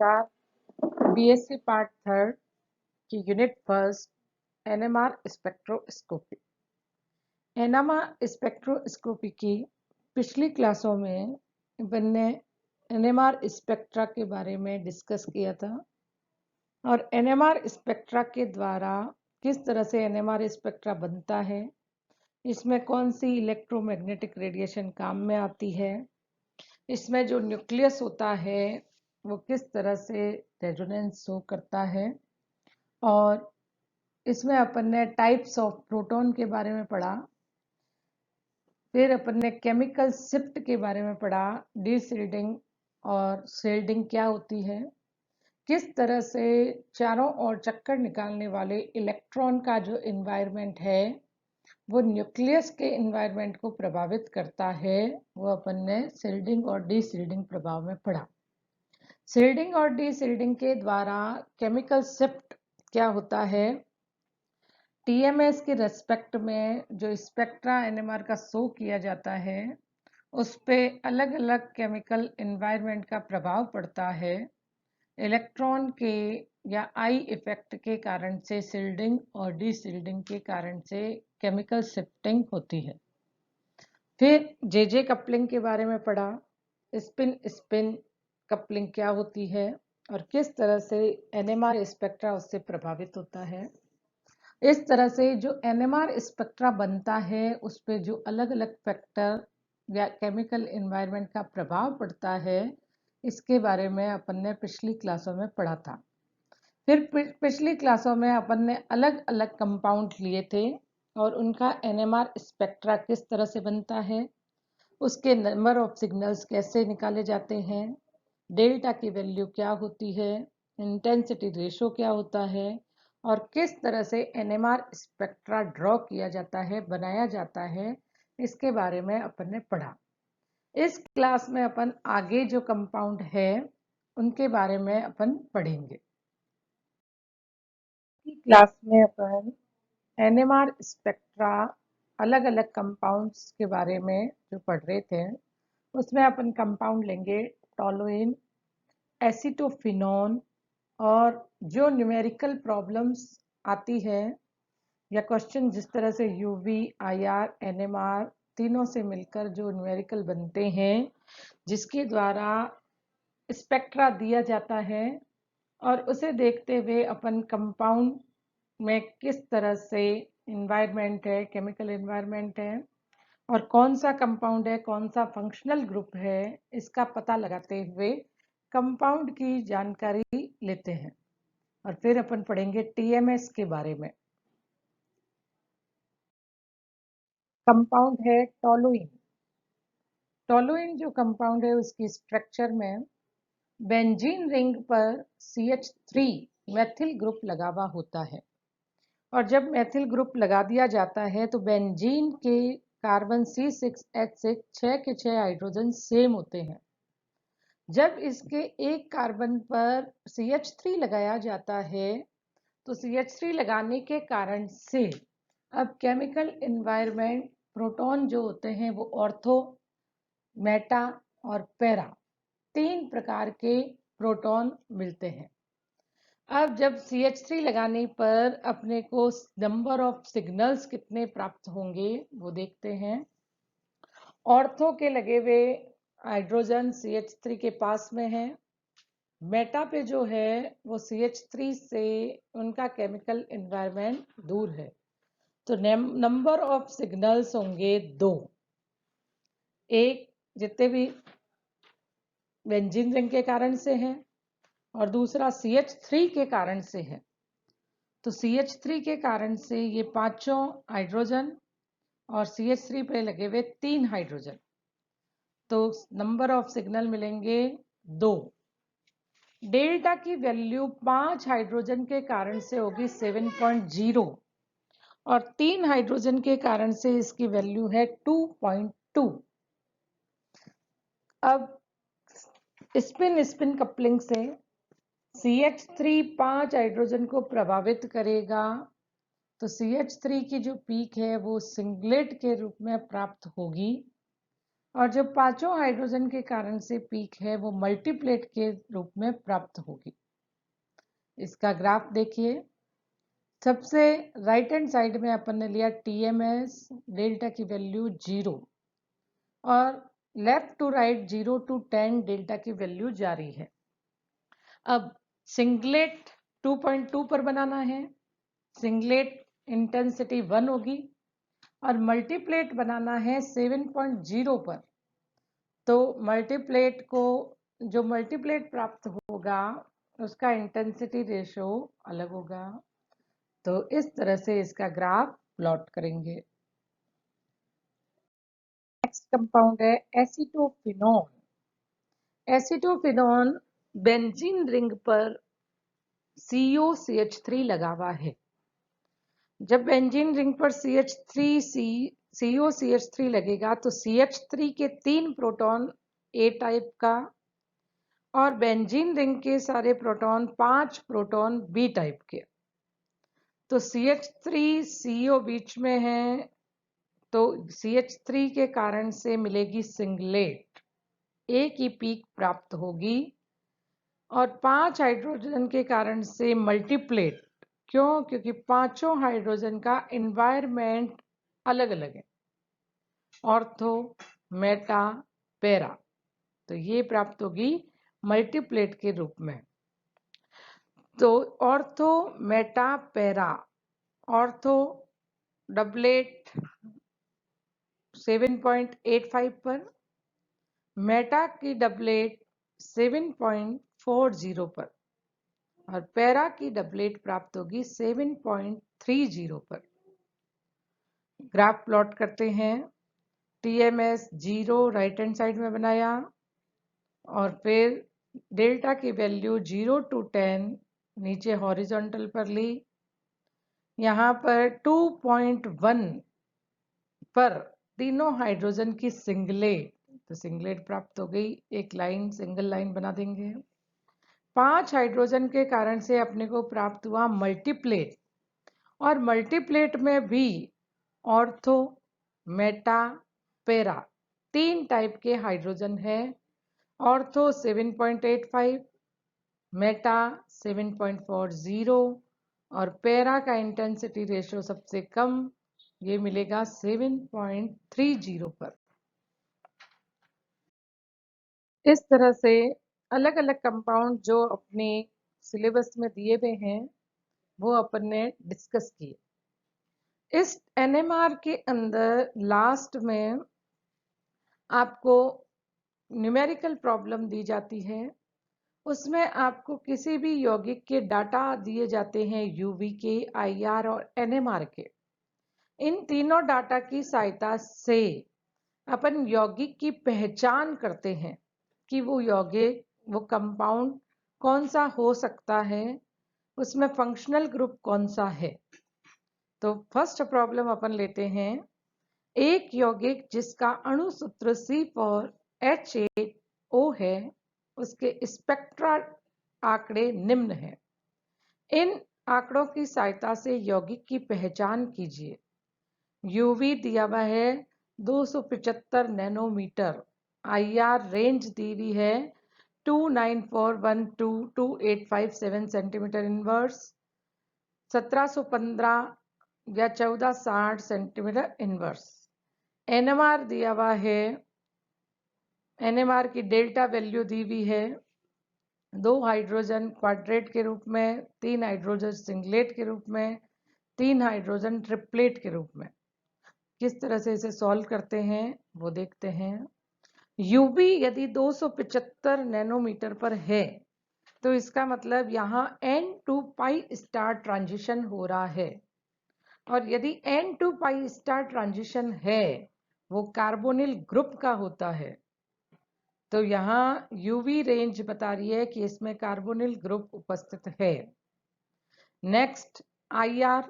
नमस्कार। BSc part third की unit first NMR spectroscopy. NMR spectroscopy की पिछली क्लासों में अपन ने एनएमआर स्पेक्ट्रा के बारे में डिस्कस किया था और एनएमआर स्पेक्ट्रा के द्वारा किस तरह से एनएमआर स्पेक्ट्रा बनता है, इसमें कौन सी इलेक्ट्रोमैग्नेटिक रेडिएशन काम में आती है, इसमें जो न्यूक्लियस होता है वो किस तरह से रेजोनेंस शो करता है, और इसमें अपन ने टाइप्स ऑफ प्रोटॉन के बारे में पढ़ा। फिर अपन ने केमिकल शिफ्ट के बारे में पढ़ा, डीशिल्डिंग और शील्डिंग क्या होती है, किस तरह से चारों ओर चक्कर निकालने वाले इलेक्ट्रॉन का जो एनवायरनमेंट है वो न्यूक्लियस के एनवायरनमेंट को प्रभावित करता है, वो अपन ने शील्डिंग और डीशिल्डिंग प्रभाव में पढ़ा। शील्डिंग और डीशिल्डिंग के द्वारा केमिकल शिफ्ट क्या होता है, टीएमएस के रेस्पेक्ट में जो स्पेक्ट्रा एनएमआर का शो किया जाता है उस पे अलग अलग केमिकल एनवायरनमेंट का प्रभाव पड़ता है। इलेक्ट्रॉन के या आई इफेक्ट के कारण से शील्डिंग और डीशिल्डिंग के कारण से केमिकल शिफ्टिंग होती है। फिर जे कपलिंग के बारे में पढ़ा, स्पिन स्पिन कपलिंग क्या होती है और किस तरह से एनएमआर स्पेक्ट्रा उससे प्रभावित होता है। इस तरह से जो एनएमआर स्पेक्ट्रा बनता है उस पे जो अलग अलग फैक्टर या केमिकल एनवायरनमेंट का प्रभाव पड़ता है, इसके बारे में अपन ने पिछली क्लासों में पढ़ा था। फिर पिछली क्लासों में अपन ने अलग अलग कंपाउंड लिए थे और उनका एनएमआर स्पेक्ट्रा किस तरह से बनता है, उसके नंबर ऑफ सिग्नल्स कैसे निकाले जाते हैं, डेल्टा की वैल्यू क्या होती है, इंटेंसिटी रेशो क्या होता है और किस तरह से एनएमआर स्पेक्ट्रा ड्रॉ किया जाता है, बनाया जाता है, इसके बारे में अपन ने पढ़ा। इस क्लास में अपन आगे जो कंपाउंड है उनके बारे में अपन पढ़ेंगे। क्लास में अपन एनएमआर स्पेक्ट्रा अलग अलग कंपाउंड्स के बारे में जो पढ़ रहे थे उसमें अपन कंपाउंड लेंगे टोलुइन, एसीटोफिनोन, और जो न्यूमेरिकल प्रॉब्लम्स आती है या क्वेश्चन जिस तरह से यूवी, आईआर, एनएमआर तीनों से मिलकर जो न्यूमेरिकल बनते हैं जिसके द्वारा स्पेक्ट्रा दिया जाता है, और उसे देखते हुए अपन कंपाउंड में किस तरह से इन्वायरमेंट है, केमिकल इन्वायरमेंट है और कौन सा कंपाउंड है, कौन सा फंक्शनल ग्रुप है, इसका पता लगाते हुए कंपाउंड की जानकारी लेते हैं। और फिर अपन पढ़ेंगे टीएमएस के बारे में। कंपाउंड है टोलुइन। टोलुइन जो कंपाउंड है उसकी स्ट्रक्चर में बेंजीन रिंग पर CH3 मेथिल ग्रुप लगा हुआ होता है, और जब मेथिल ग्रुप लगा दिया जाता है तो बेंजीन के कार्बन C6H6 6 के 6 हाइड्रोजन सेम होते हैं। जब इसके एक कार्बन पर CH3 लगाया जाता है तो CH3 लगाने के कारण से अब केमिकल एनवायरनमेंट प्रोटॉन जो होते हैं वो ऑर्थो, मेटा और पैरा तीन प्रकार के प्रोटॉन मिलते हैं। अब जब CH3 लगाने पर अपने को नंबर ऑफ सिग्नल्स कितने प्राप्त होंगे वो देखते हैं। ऑर्थो के लगे हुए हाइड्रोजन CH3 के पास में है, मेटा पे जो है वो CH3 से उनका केमिकल एनवायरनमेंट दूर है, तो नंबर ऑफ सिग्नल्स होंगे दो, एक जितने भी बेंजीन रिंग के कारण से है और दूसरा CH3 के कारण से है। तो CH3 के कारण से ये पांचों हाइड्रोजन और CH3 पे लगे हुए 3 हाइड्रोजन, तो नंबर ऑफ सिग्नल मिलेंगे 2। डेल्टा की वैल्यू 5 हाइड्रोजन के कारण से होगी 7.0 और 3 हाइड्रोजन के कारण से इसकी वैल्यू है 2.2। अब स्पिन स्पिन कपलिंग से CH3 5 हाइड्रोजन को प्रभावित करेगा, तो CH3 की जो पीक है वो सिंगलेट के रूप में प्राप्त होगी और जो पांचों हाइड्रोजन के कारण से पीक है वो मल्टीप्लेट के रूप में प्राप्त होगी। इसका ग्राफ देखिए। सबसे राइट हैंड साइड में अपन ने लिया TMS, डेल्टा की वैल्यू 0, और left to right 0 to 10 delta की वैल्यू जारी है। अब सिंगलेट 2.2 पर बनाना है, सिंगलेट इंटेंसिटी 1 होगी, और मल्टीप्लेट बनाना है 7.0 पर। तो मल्टीप्लेट को, जो मल्टीप्लेट प्राप्त होगा उसका इंटेंसिटी रेशो अलग होगा। तो इस तरह से इसका ग्राफ प्लॉट करेंगे। नेक्स्ट कंपाउंड है एसीटोफिनोन। एसीटोफिनोन बेंजीन रिंग पर COCH3 लगा हुआ है। जब बेंजीन रिंग पर COCH3 लगेगा तो CH3 के 3 प्रोटॉन A टाइप का, और बेंजीन रिंग के सारे प्रोटॉन 5 प्रोटॉन B टाइप के। तो CH3 CO बीच में है, तो CH3 के कारण से मिलेगी सिंगलेट, A की पीक प्राप्त होगी। और 5 हाइड्रोजन के कारण से मल्टीप्लेट, क्यों? क्योंकि पांचों हाइड्रोजन का एनवायरनमेंट अलग अलग है, ऑर्थो, मेटा, पैरा। तो ये प्राप्त होगी मल्टीप्लेट के रूप में। तो ortho, Meta, para. Ortho doublet 7.85 पर, मेटा की डबलेट 7.40 पर, और पैरा की डबलेट प्राप्त होगी 7.30 पर। ग्राफ प्लॉट करते हैं। TMS 0 राइट हैंड साइड में बनाया, और फिर डेल्टा की वैल्यू 0 to 10 नीचे हॉरिजॉन्टल पर ली। यहाँ पर 2.1 पर तीनों हाइड्रोजन की सिंगलेट, तो सिंगलेट प्राप्त हो गई। एक लाइन, सिंगल लाइन बना देंगे। 5 हाइड्रोजन के कारण से अपने को प्राप्त हुआ मल्टीप्लेट, और मल्टीप्लेट में भी ऑर्थो, मेटा, पैरा 3 टाइप के हाइड्रोजन है। ऑर्थो 7.85, मेटा 7.40, और पैरा का इंटेंसिटी रेशो सबसे कम, ये मिलेगा 7.30 पर। इस तरह से अलग अलग कंपाउंड जो अपने सिलेबस में दिए हुए हैं वो अपन ने डिस्कस किए। इस NMR के अंदर लास्ट में आपको न्यूमेरिकल प्रॉब्लम दी जाती है। उसमें आपको किसी भी यौगिक के डाटा दिए जाते हैं, UV के, IR और NMR के। इन तीनों डाटा की सहायता से अपन यौगिक की पहचान करते हैं कि वो यौगिक, वो कंपाउंड कौन सा हो सकता है, उसमें फंक्शनल ग्रुप कौन सा है। तो फर्स्ट प्रॉब्लम अपन लेते हैं। एक यौगिक जिसका अणु सूत्र C4H8O है, उसके स्पेक्ट्रा आंकड़े निम्न हैं। इन आंकड़ों की सहायता से यौगिक की पहचान कीजिए। UV दिया हुआ है 275 नैनोमीटर, IR रेंज दी हुई है 29412 to 857 सेंटीमीटर इनवर्स, 1715 या 1460 सेंटीमीटर इनवर्स। NMR दिया हुआ है, NMR की डेल्टा वैल्यू दी हुई है 2 हाइड्रोजन क्वाड्रेट के रूप में, 3 हाइड्रोजन सिंगलेट के रूप में, 3 हाइड्रोजन ट्रिपलेट के रूप में। किस तरह से इसे सॉल्व करते हैं वो देखते हैं। UV यदि 275 नैनोमीटर पर है तो इसका मतलब यहाँ N2 पाई स्टार ट्रांजिशन हो रहा है, और यदि N2 पाई स्टार ट्रांजिशन है वो कार्बोनिल ग्रुप का होता है। तो यहाँ UV रेंज बता रही है कि इसमें कार्बोनिल ग्रुप उपस्थित है। नेक्स्ट IR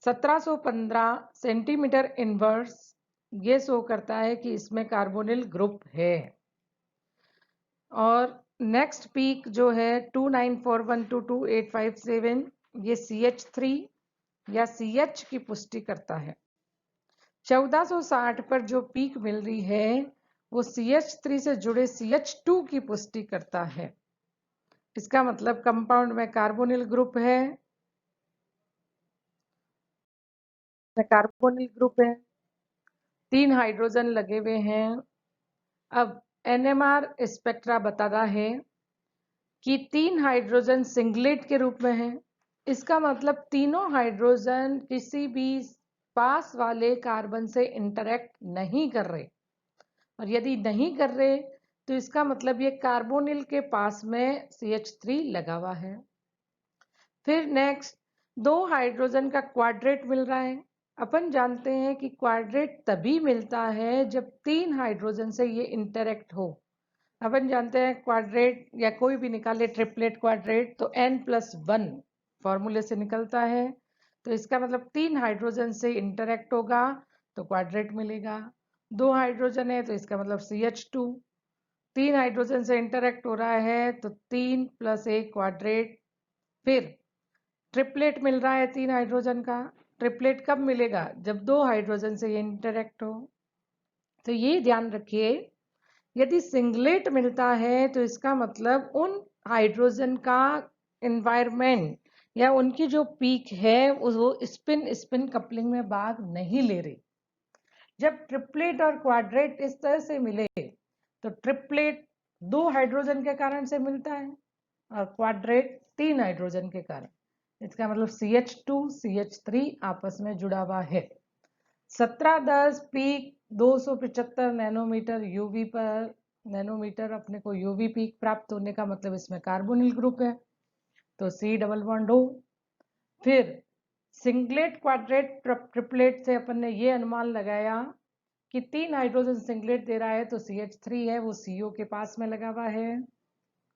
1715 सेंटीमीटर इनवर्स, ये शो करता है कि इसमें कार्बोनिल ग्रुप है। और नेक्स्ट पीक जो है 294122857, ये CH3 या CH की पुष्टि करता है। 1460 पर जो पीक मिल रही है वो CH3 से जुड़े CH2 की पुष्टि करता है। इसका मतलब कंपाउंड में कार्बोनिल ग्रुप है, कार्बोनिल ग्रुप है, 3 हाइड्रोजन लगे हुए हैं। अब NMR स्पेक्ट्रा बताता है कि 3 हाइड्रोजन सिंगलेट के रूप में है। इसका मतलब तीनों हाइड्रोजन किसी भी पास वाले कार्बन से इंटरेक्ट नहीं कर रहे, और यदि नहीं कर रहे तो इसका मतलब ये कार्बोनिल के पास में CH3 लगा हुआ है। फिर नेक्स्ट 2 हाइड्रोजन का क्वाड्रेट मिल रहा है। अपन जानते हैं कि क्वाड्रेट तभी मिलता है जब 3 हाइड्रोजन से ये इंटरेक्ट हो। अपन जानते हैं क्वाड्रेट या कोई भी निकाले ट्रिपलेट क्वाड्रेट तो n+1 फॉर्मूले से निकलता है। तो इसका मतलब 3 हाइड्रोजन से इंटरेक्ट होगा तो क्वाड्रेट मिलेगा। 2 हाइड्रोजन है तो इसका मतलब CH2। 3 हाइड्रोजन से इंटरेक्ट हो रहा है तो 3 + 1 क्वाड्रेट। फिर ट्रिपलेट मिल रहा है 3 हाइड्रोजन का। ट्रिपलेट कब मिलेगा? जब 2 हाइड्रोजन से ये इंटरेक्ट हो। तो ये ध्यान रखिए, यदि सिंगलेट मिलता है तो इसका मतलब उन हाइड्रोजन का एनवायरनमेंट या उनकी जो पीक है वो स्पिन स्पिन कपलिंग में भाग नहीं ले रही। जब ट्रिपलेट और क्वाड्रेट इस तरह से मिले तो ट्रिपलेट 2 हाइड्रोजन के कारण से मिलता है और क्वाड्रेट 3 हाइड्रोजन के कारण। इसका मतलब CH2 CH3 आपस में जुड़ा हुआ है। 1710 पीक 275 नैनोमीटर यूवी पर। नैनोमीटर अपने को यूवी पीक प्राप्त होने का मतलब इसमें कार्बोनिल ग्रुप है तो C डबल बॉन्ड O। फिर सिंगलेट क्वाड्रेट ट्रिपलेट से अपन ने ये अनुमान लगाया कि 3 हाइड्रोजन सिंगलेट दे रहा है तो CH3 है वो CO के पास में लगा हुआ है।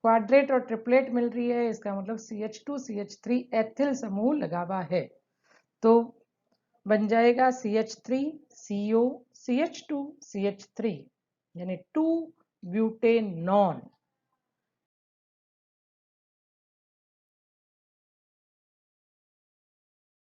क्वाड्रेट और ट्रिपलेट मिल रही है, इसका मतलब CH2 CH3 एथिल समूह लगा हुआ है। तो बन जाएगा CH3 CO CH2 CH3 यानी 2 ब्यूटेनॉन।